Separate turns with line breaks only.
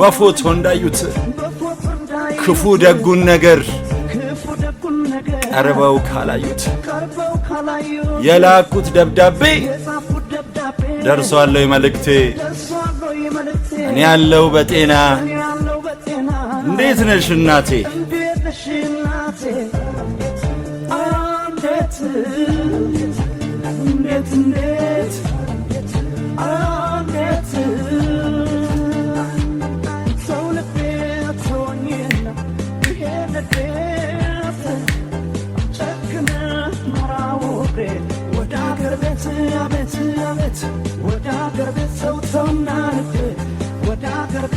በፎቶ እንዳዩት ክፉ ደጉን ነገር ቀርበው ካላዩት የላኩት ደብዳቤ ደርሷል መልእክቴ እኔ ያለው በጤና እንዴት ነሽ እናቴ
What I got